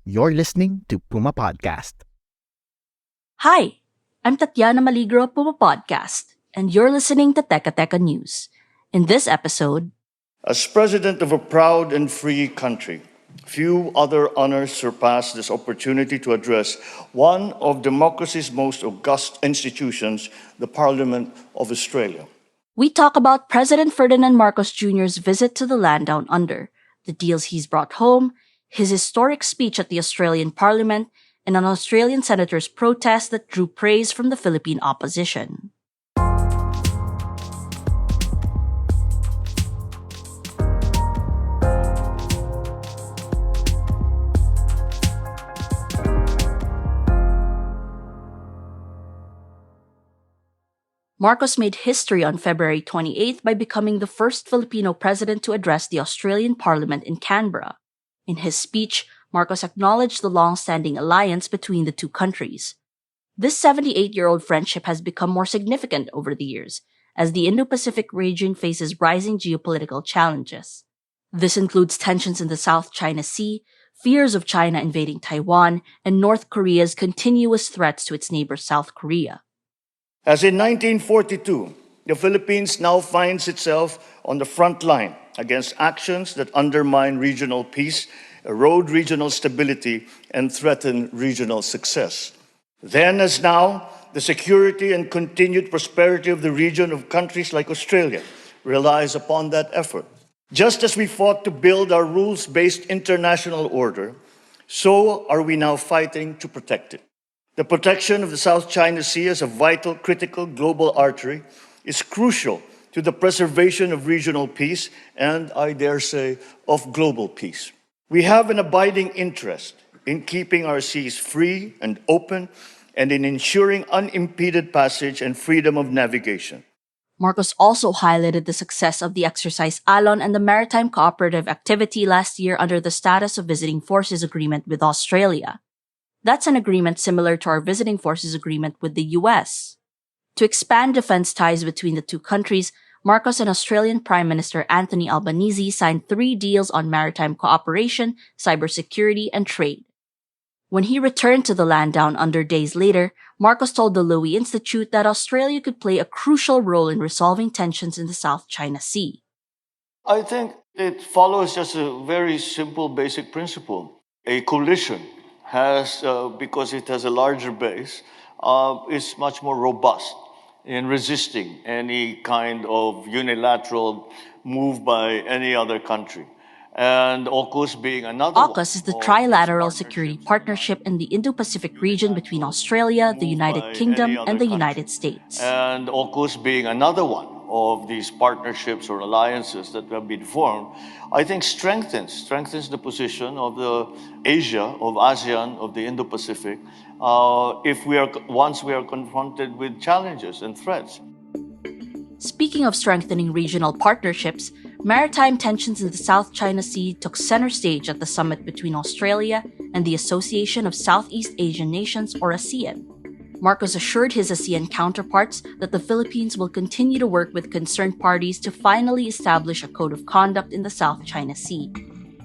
You're listening to Puma Podcast. Hi, I'm Tatiana Maligro of Puma Podcast, and you're listening to Teka Teka News. In this episode, As president of a proud and free country, few other honors surpass this opportunity to address one of democracy's most august institutions, the Parliament of Australia. we talk about President Ferdinand Marcos Jr.'s visit to the land down under, the deals he's brought home, his historic speech at the Australian Parliament, and an Australian senator's protest that drew praise from the Philippine opposition. Marcos made history on February 28th by becoming the first Filipino president to address the Australian Parliament in Canberra. In his speech, Marcos acknowledged the long-standing alliance between the two countries. This 78-year-old friendship has become more significant over the years, as the Indo-Pacific region faces rising geopolitical challenges. This includes tensions in the South China Sea, fears of China invading Taiwan, and North Korea's continuous threats to its neighbor South Korea. As in 1942, the Philippines now finds itself on the front line against actions that undermine regional peace, erode regional stability, and threaten regional success. Then as now, the security and continued prosperity of the region of countries like Australia relies upon that effort. Just as we fought to build our rules-based international order, so are we now fighting to protect it. The protection of the South China Sea as a vital, critical global artery is crucial to the preservation of regional peace and, I dare say, of global peace. We have an abiding interest in keeping our seas free and open and in ensuring unimpeded passage and freedom of navigation. Marcos also highlighted the success of the exercise Alon and the maritime cooperative activity last year under the Status of Visiting Forces Agreement with Australia. That's an agreement similar to our Visiting Forces Agreement with the US. To expand defense ties between the two countries, Marcos and Australian Prime Minister Anthony Albanese signed 3 deals on maritime cooperation, cybersecurity, and trade. When he returned to the land down under days later, Marcos told the Lowy Institute that Australia could play a crucial role in resolving tensions in the South China Sea. I think it follows just a very simple basic principle. A coalition has, because it has a larger base, is much more robust in resisting any kind of unilateral move by any other country. And AUKUS being another AUKUS is the trilateral security partnership in the Indo-Pacific region between Australia, the United Kingdom, and the United States. And AUKUS being another one of these partnerships or alliances that have been formed, I think strengthens the position of the Asia, of ASEAN, of the Indo-Pacific, once we are confronted with challenges and threats. Speaking of strengthening regional partnerships, maritime tensions in the South China Sea took center stage at the summit between Australia and the Association of Southeast Asian Nations, or ASEAN. Marcos assured his ASEAN counterparts that the Philippines will continue to work with concerned parties to finally establish a code of conduct in the South China Sea.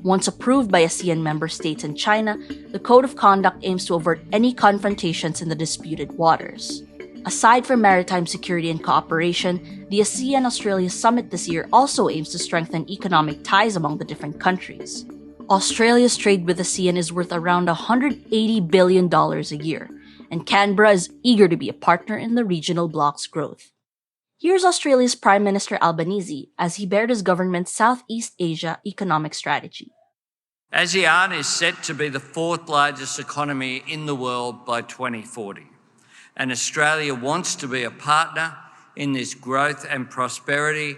Once approved by ASEAN member states and China, the code of conduct aims to avert any confrontations in the disputed waters. Aside from maritime security and cooperation, the ASEAN-Australia Summit this year also aims to strengthen economic ties among the different countries. Australia's trade with ASEAN is worth around $180 billion a year, and Canberra is eager to be a partner in the regional bloc's growth. Here's Australia's Prime Minister Albanese as he bared his government's Southeast Asia economic strategy. ASEAN is set to be the 4th largest economy in the world by 2040. And Australia wants to be a partner in this growth and prosperity,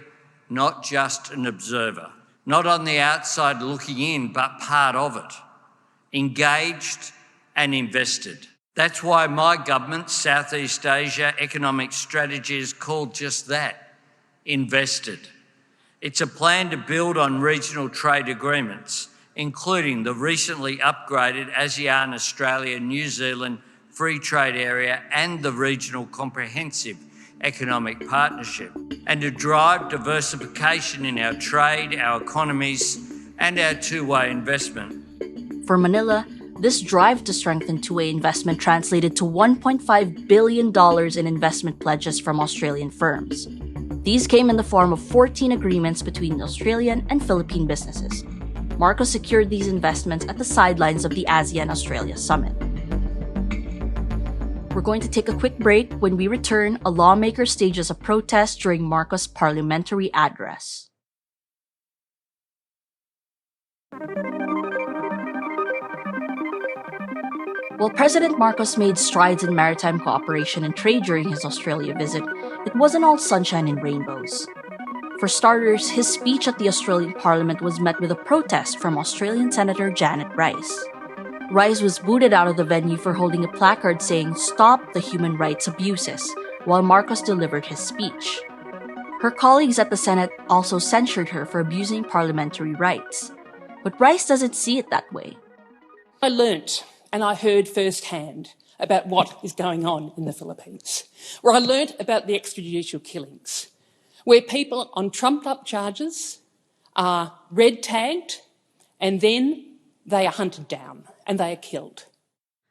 not just an observer, not on the outside looking in, but part of it, engaged and invested. That's why my government's Southeast Asia economic strategy is called just that, invested. It's a plan to build on regional trade agreements, including the recently upgraded ASEAN-Australia-New Zealand Free Trade Area and the Regional Comprehensive Economic Partnership, and to drive diversification in our trade, our economies, and our two-way investment. For Manila, This drive to strengthen two-way investment translated to $1.5 billion in investment pledges from Australian firms. These came in the form of 14 agreements between Australian and Philippine businesses. Marcos secured these investments at the sidelines of the ASEAN-Australia Summit. We're going to take a quick break. When we return, a lawmaker stages a protest during Marcos' parliamentary address. While President Marcos made strides in maritime cooperation and trade during his Australia visit, it wasn't all sunshine and rainbows. For starters, his speech at the Australian Parliament was met with a protest from Australian Senator Janet Rice. Rice was booted out of the venue for holding a placard saying, "Stop the human rights abuses," while Marcos delivered his speech. Her colleagues at the Senate also censured her for abusing parliamentary rights. But Rice doesn't see it that way. I learnt and I heard firsthand about what is going on in the Philippines, where I learnt about the extrajudicial killings, where people on trumped-up charges are red-tagged and then they are hunted down and they are killed.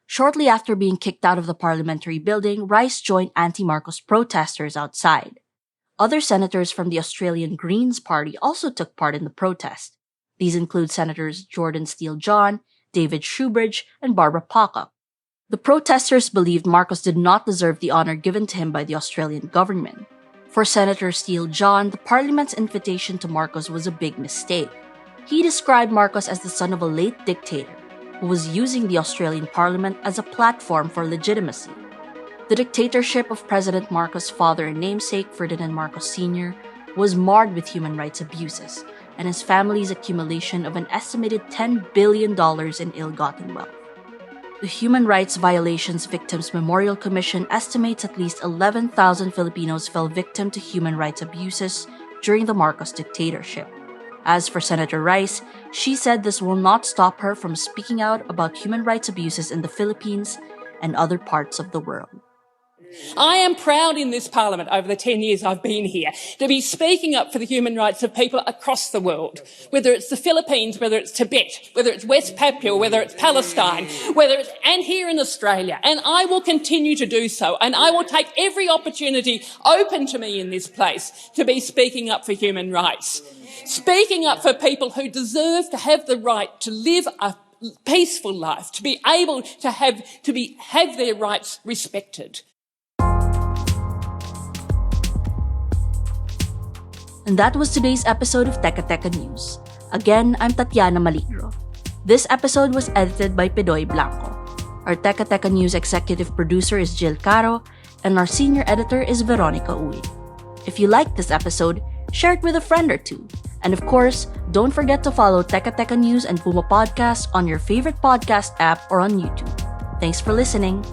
Shortly after being kicked out of the parliamentary building, Rice joined anti-Marcos protesters outside. Other senators from the Australian Greens Party also took part in the protest. These include Senators Jordan Steele-John, David Shoebridge, and Barbara Pocock. The protesters believed Marcos did not deserve the honor given to him by the Australian government. For Senator Steele-John, the Parliament's invitation to Marcos was a big mistake. He described Marcos as the son of a late dictator who was using the Australian Parliament as a platform for legitimacy. The dictatorship of President Marcos' father and namesake, Ferdinand Marcos Sr., was marred with human rights abuses and his family's accumulation of an estimated $10 billion in ill-gotten wealth. The Human Rights Violations Victims Memorial Commission estimates at least 11,000 Filipinos fell victim to human rights abuses during the Marcos dictatorship. As for Senator Rice, she said this will not stop her from speaking out about human rights abuses in the Philippines and other parts of the world. I am proud in this Parliament over the 10 years I've been here to be speaking up for the human rights of people across the world, whether it's the Philippines, whether it's Tibet, whether it's West Papua, whether it's Palestine, and here in Australia. And I will continue to do so. And I will take every opportunity open to me in this place to be speaking up for human rights, speaking up for people who deserve to have the right to live a peaceful life, to be able to have their rights respected. And that was today's episode of Teka Teka News. Again, I'm Tatiana Maligro. This episode was edited by Pedoy Blanco. Our Teka Teka News executive producer is Jill Caro, and our senior editor is Veronica Uy. If you liked this episode, share it with a friend or two. And of course, don't forget to follow Teka Teka News and Puma Podcast on your favorite podcast app or on YouTube. Thanks for listening.